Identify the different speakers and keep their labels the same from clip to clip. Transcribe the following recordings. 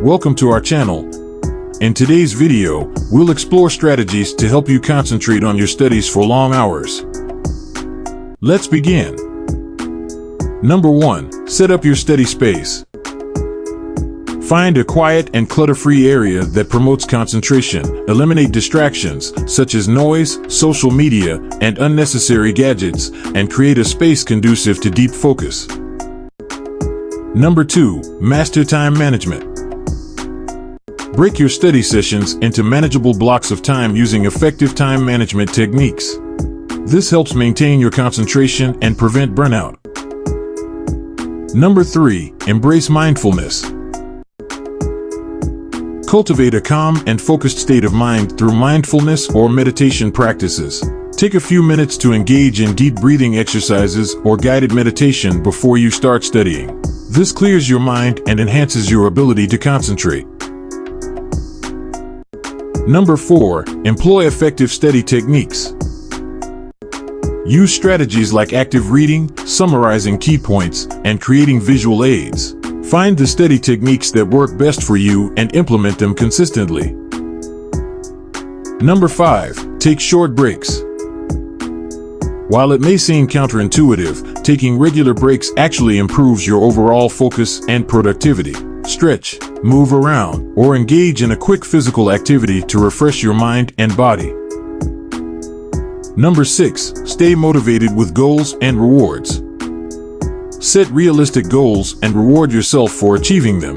Speaker 1: welcome to our channel. In today's video, we'll explore strategies to help you concentrate on your studies for long hours. Let's begin. Number 1. Set up your study space. Find a quiet and clutter-free area that promotes concentration. Eliminate distractions, such as noise, social media, and unnecessary gadgets, and create a space conducive to deep focus. Number 2. Master time management. Break your study sessions into manageable blocks of time using effective time management techniques. This helps maintain your concentration and prevent burnout. Number 3. Embrace mindfulness. Cultivate a calm and focused state of mind through mindfulness or meditation practices. Take a few minutes to engage in deep breathing exercises or guided meditation before you start studying. This clears your mind and enhances your ability to concentrate. Number 4. Employ effective study techniques. Use strategies like active reading, summarizing key points, and creating visual aids. Find the study techniques that work best for you and implement them consistently. Number 5. Take short breaks. While it may seem counterintuitive, taking regular breaks actually improves your overall focus and productivity. Stretch, move around, or engage in a quick physical activity to refresh your mind and body. Number 6. Stay motivated with goals and rewards. Set realistic goals and reward yourself for achieving them.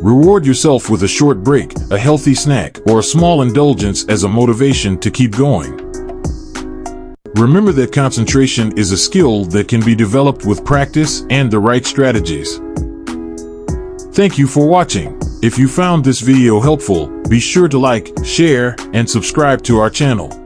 Speaker 1: Reward yourself with a short break, a healthy snack, or a small indulgence as a motivation to keep going. Remember that concentration is a skill that can be developed with practice and the right strategies. Thank you for watching. If you found this video helpful, be sure to like, share, and subscribe to our channel.